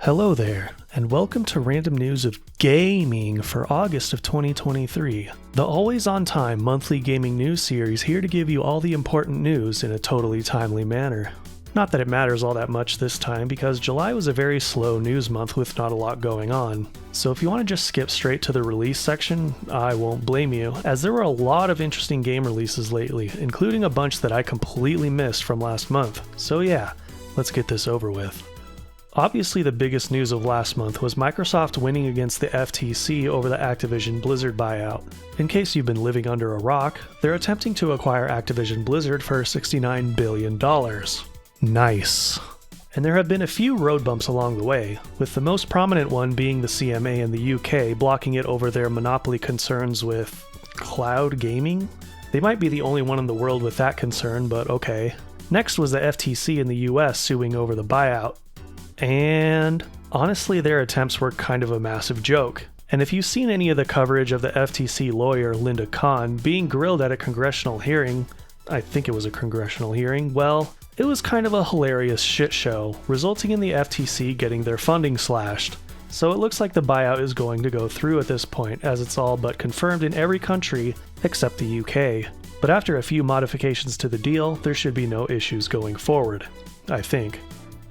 Hello there, and welcome to Random News of Gaming for August of 2023, the always-on-time monthly gaming news series here to give you all the important news in a totally timely manner. Not that it matters all that much this time, because July was a very slow news month with not a lot going on. So if you want to just skip straight to the release section, I won't blame you, as there were a lot of interesting game releases lately, including a bunch that I completely missed from last month. So yeah, let's get this over with. Obviously, the biggest news of last month was Microsoft winning against the FTC over the Activision Blizzard buyout. In case you've been living under a rock, they're attempting to acquire Activision Blizzard for $69 billion. Nice. And there have been a few road bumps along the way, with the most prominent one being the CMA in the UK blocking it over their monopoly concerns with cloud gaming? They might be the only one in the world with that concern, but okay. Next was the FTC in the US suing over the buyout. And honestly, their attempts were kind of a massive joke. And if you've seen any of the coverage of the FTC lawyer Linda Khan being grilled at a congressional hearing, I think it was a congressional hearing, well, it was kind of a hilarious shit show, resulting in the FTC getting their funding slashed. So it looks like the buyout is going to go through at this point, as it's all but confirmed in every country except the UK. But after a few modifications to the deal, there should be no issues going forward, I think.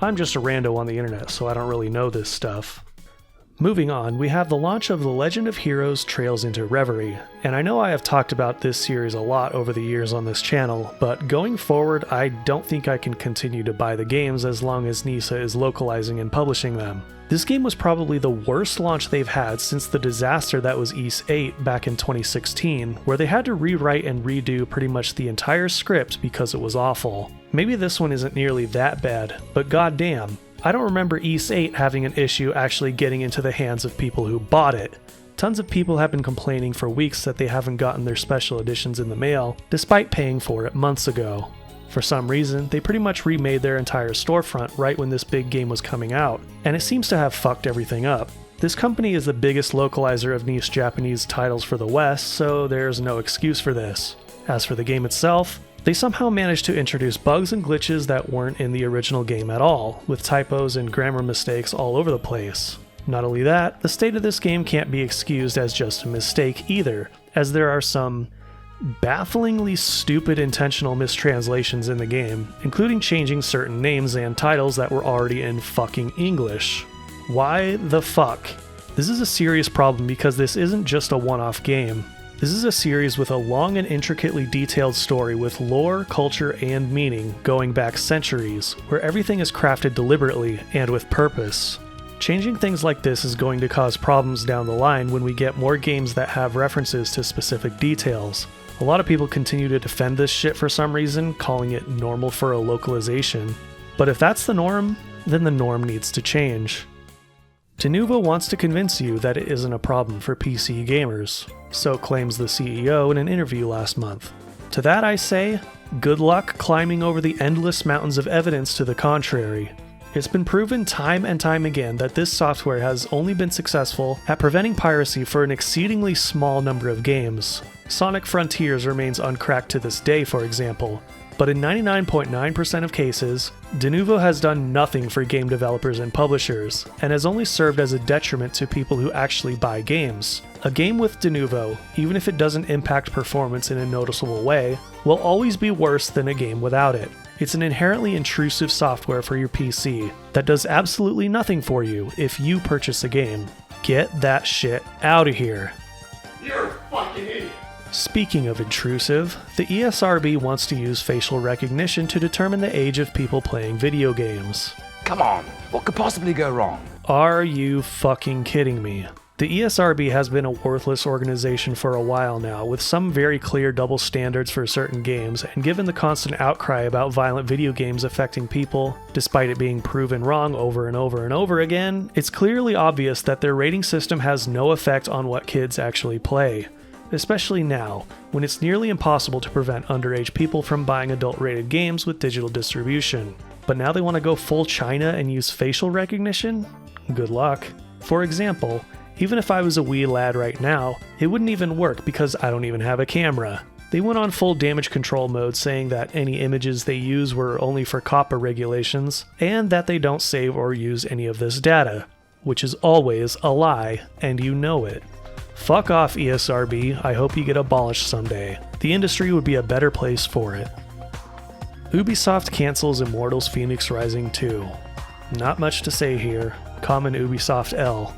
I'm just a rando on the internet, so I don't really know this stuff. Moving on, we have the launch of The Legend of Heroes Trails into Reverie, and I know I have talked about this series a lot over the years on this channel, but going forward I don't think I can continue to buy the games as long as NISA is localizing and publishing them. This game was probably the worst launch they've had since the disaster that was Ys 8 back in 2016, where they had to rewrite and redo pretty much the entire script because it was awful. Maybe this one isn't nearly that bad, but goddamn, I don't remember Ys 8 having an issue actually getting into the hands of people who bought it. Tons of people have been complaining for weeks that they haven't gotten their special editions in the mail, despite paying for it months ago. For some reason, they pretty much remade their entire storefront right when this big game was coming out, and it seems to have fucked everything up. This company is the biggest localizer of niche Japanese titles for the West, so there's no excuse for this. As for the game itself, they somehow managed to introduce bugs and glitches that weren't in the original game at all, with typos and grammar mistakes all over the place. Not only that, the state of this game can't be excused as just a mistake either, as there are some bafflingly stupid intentional mistranslations in the game, including changing certain names and titles that were already in fucking English. Why the fuck? This is a serious problem because this isn't just a one-off game. This is a series with a long and intricately detailed story with lore, culture, and meaning going back centuries, where everything is crafted deliberately and with purpose. Changing things like this is going to cause problems down the line when we get more games that have references to specific details. A lot of people continue to defend this shit for some reason, calling it normal for a localization. But if that's the norm, then the norm needs to change. Denuvo wants to convince you that it isn't a problem for PC gamers, so claims the CEO in an interview last month. To that I say, good luck climbing over the endless mountains of evidence to the contrary. It's been proven time and time again that this software has only been successful at preventing piracy for an exceedingly small number of games. Sonic Frontiers remains uncracked to this day, for example, but in 99.9% of cases, Denuvo has done nothing for game developers and publishers, and has only served as a detriment to people who actually buy games. A game with Denuvo, even if it doesn't impact performance in a noticeable way, will always be worse than a game without it. It's an inherently intrusive software for your PC that does absolutely nothing for you if you purchase a game. Get that shit out of here. You're a fucking idiot. Speaking of intrusive, the ESRB wants to use facial recognition to determine the age of people playing video games. Come on, what could possibly go wrong? Are you fucking kidding me? The ESRB has been a worthless organization for a while now, with some very clear double standards for certain games, and given the constant outcry about violent video games affecting people, despite it being proven wrong over and over and over again, it's clearly obvious that their rating system has no effect on what kids actually play. Especially now, when it's nearly impossible to prevent underage people from buying adult-rated games with digital distribution. But now they want to go full China and use facial recognition? Good luck. For example, even if I was a wee lad right now, it wouldn't even work because I don't even have a camera. They went on full damage control mode, saying that any images they use were only for COPPA regulations, and that they don't save or use any of this data, which is always a lie, and you know it. Fuck off, ESRB, I hope you get abolished someday. The industry would be a better place for it. Ubisoft cancels Immortals Phoenix Rising 2. Not much to say here. Common Ubisoft L.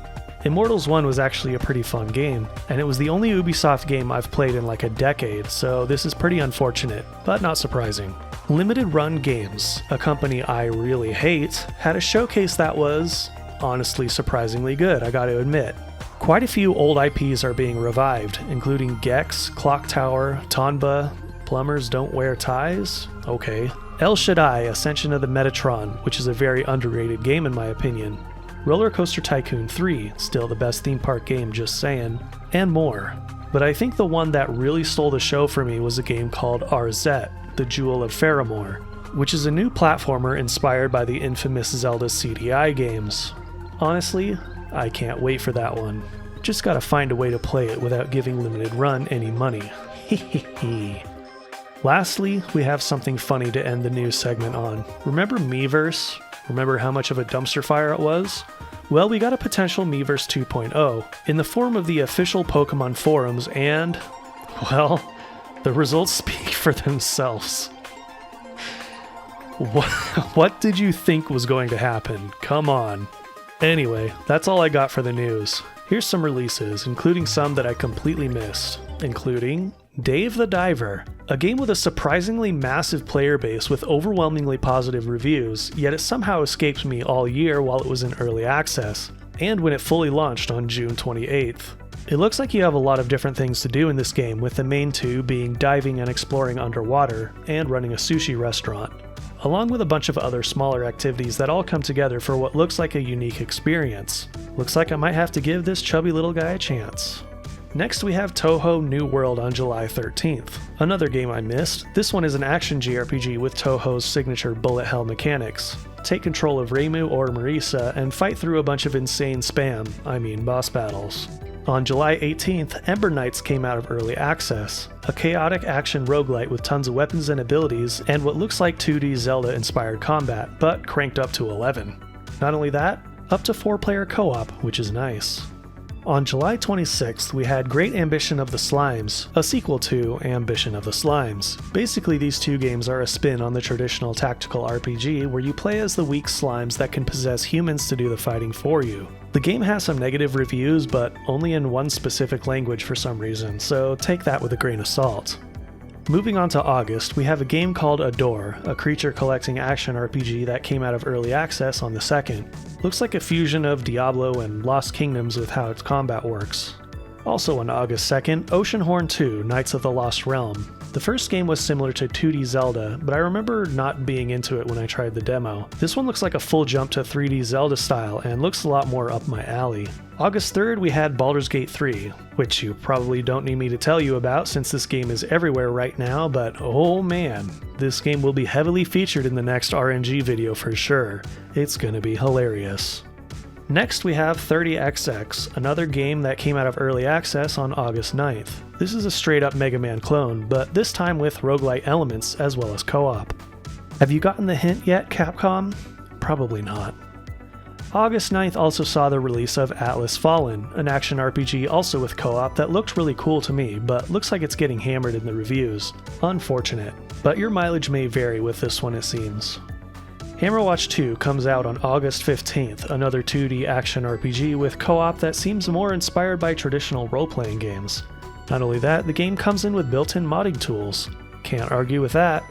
Immortals 1 was actually a pretty fun game, and it was the only Ubisoft game I've played in like a decade, so this is pretty unfortunate, but not surprising. Limited Run Games, a company I really hate, had a showcase that was, honestly, surprisingly good, I gotta admit. Quite a few old IPs are being revived, including Gex, Clock Tower, Tonba, Plumbers Don't Wear Ties? Okay. El Shaddai, Ascension of the Metatron, which is a very underrated game in my opinion. Roller Coaster Tycoon 3, still the best theme park game, just saying, and more. But I think the one that really stole the show for me was a game called RZ, The Jewel of Faramore, which is a new platformer inspired by the infamous Zelda CDI games. Honestly, I can't wait for that one. Just gotta find a way to play it without giving Limited Run any money. Hehehe. Lastly, we have something funny to end the news segment on. Remember Miiverse? Remember how much of a dumpster fire it was? Well, we got a potential Miiverse 2.0 in the form of the official Pokemon forums, and, well, the results speak for themselves. What did you think was going to happen? Come on. Anyway, that's all I got for the news. Here's some releases, including some that I completely missed, including Dave the Diver, a game with a surprisingly massive player base with overwhelmingly positive reviews, yet it somehow escaped me all year while it was in early access, and when it fully launched on June 28th. It looks like you have a lot of different things to do in this game, with the main two being diving and exploring underwater, and running a sushi restaurant, along with a bunch of other smaller activities that all come together for what looks like a unique experience. Looks like I might have to give this chubby little guy a chance. Next we have Touhou New World on July 13th. Another game I missed. This one is an action JRPG with Touhou's signature bullet hell mechanics. Take control of Reimu or Marisa and fight through a bunch of insane boss battles. On July 18th, Ember Knights came out of early access, a chaotic action roguelite with tons of weapons and abilities and what looks like 2D Zelda-inspired combat, but cranked up to 11. Not only that, up to 4-player co-op, which is nice. On July 26th, we had Great Ambition of the Slimes, a sequel to Ambition of the Slimes. Basically, these two games are a spin on the traditional tactical RPG where you play as the weak slimes that can possess humans to do the fighting for you. The game has some negative reviews, but only in one specific language for some reason, so take that with a grain of salt. Moving on to August, we have a game called Adore, a creature collecting action RPG that came out of early access on the 2nd. Looks like a fusion of Diablo and Lost Kingdoms with how its combat works. Also on August 2nd, Oceanhorn II, Knights of the Lost Realm. The first game was similar to 2D Zelda, but I remember not being into it when I tried the demo. This one looks like a full jump to 3D Zelda style and looks a lot more up my alley. August 3rd, we had Baldur's Gate 3, which you probably don't need me to tell you about since this game is everywhere right now, but oh man, this game will be heavily featured in the next RNG video for sure. It's gonna be hilarious. Next we have 30XX, another game that came out of early access on August 9th. This is a straight up Mega Man clone, but this time with roguelite elements as well as co-op. Have you gotten the hint yet, Capcom? Probably not. August 9th also saw the release of Atlas Fallen, an action RPG also with co-op that looked really cool to me, but looks like it's getting hammered in the reviews. Unfortunate, but your mileage may vary with this one it seems. Hammerwatch II comes out on August 15th, another 2D action RPG with co-op that seems more inspired by traditional role-playing games. Not only that, the game comes in with built-in modding tools. Can't argue with that.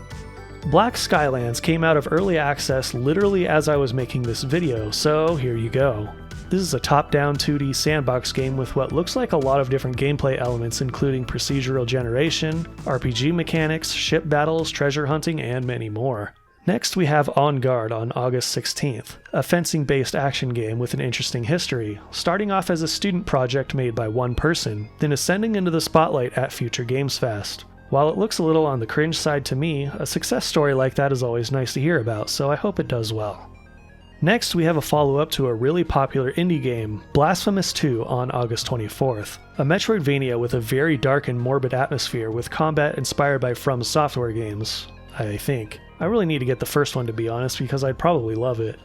Black Skylands came out of early access literally as I was making this video, so here you go. This is a top-down 2D sandbox game with what looks like a lot of different gameplay elements including procedural generation, RPG mechanics, ship battles, treasure hunting, and many more. Next we have On Guard on August 16th, a fencing-based action game with an interesting history, starting off as a student project made by one person, then ascending into the spotlight at Future Games Fest. While it looks a little on the cringe side to me, a success story like that is always nice to hear about, so I hope it does well. Next, we have a follow-up to a really popular indie game, Blasphemous II, on August 24th. A Metroidvania with a very dark and morbid atmosphere with combat inspired by From Software games, I think. I really need to get the first one, to be honest, because I'd probably love it.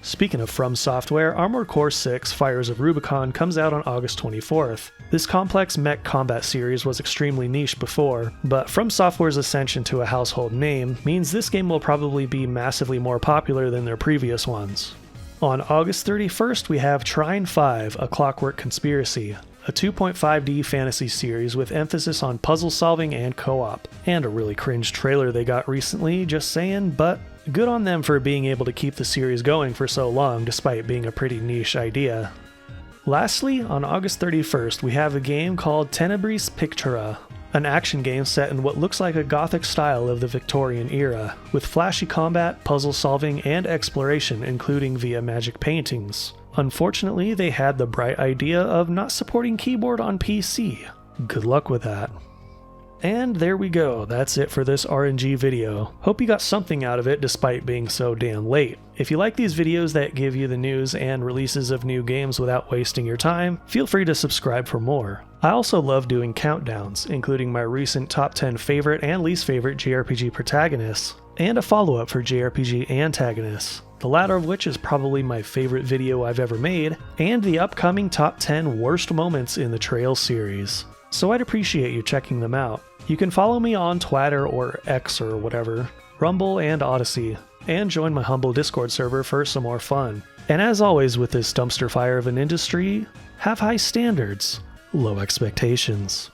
Speaking of From Software, Armored Core 6 Fires of Rubicon comes out on August 24th. This complex mech combat series was extremely niche before, but From Software's ascension to a household name means this game will probably be massively more popular than their previous ones. On August 31st, we have Trine 5, A Clockwork Conspiracy, a 2.5D fantasy series with emphasis on puzzle solving and co-op. And a really cringe trailer they got recently, just saying, but good on them for being able to keep the series going for so long despite being a pretty niche idea. Lastly, on August 31st, we have a game called Tenebris Pictura, an action game set in what looks like a gothic style of the Victorian era, with flashy combat, puzzle solving, and exploration, including via magic paintings. Unfortunately, they had the bright idea of not supporting keyboard on PC. Good luck with that. And there we go, that's it for this RNG video. Hope you got something out of it despite being so damn late. If you like these videos that give you the news and releases of new games without wasting your time, feel free to subscribe for more. I also love doing countdowns, including my recent top 10 favorite and least favorite JRPG protagonists, and a follow-up for JRPG antagonists, the latter of which is probably my favorite video I've ever made, and the upcoming top 10 worst moments in the Trails series. So I'd appreciate you checking them out. You can follow me on Twitter or X or whatever, Rumble and Odyssey, and join my humble Discord server for some more fun. And as always with this dumpster fire of an industry, have high standards, low expectations.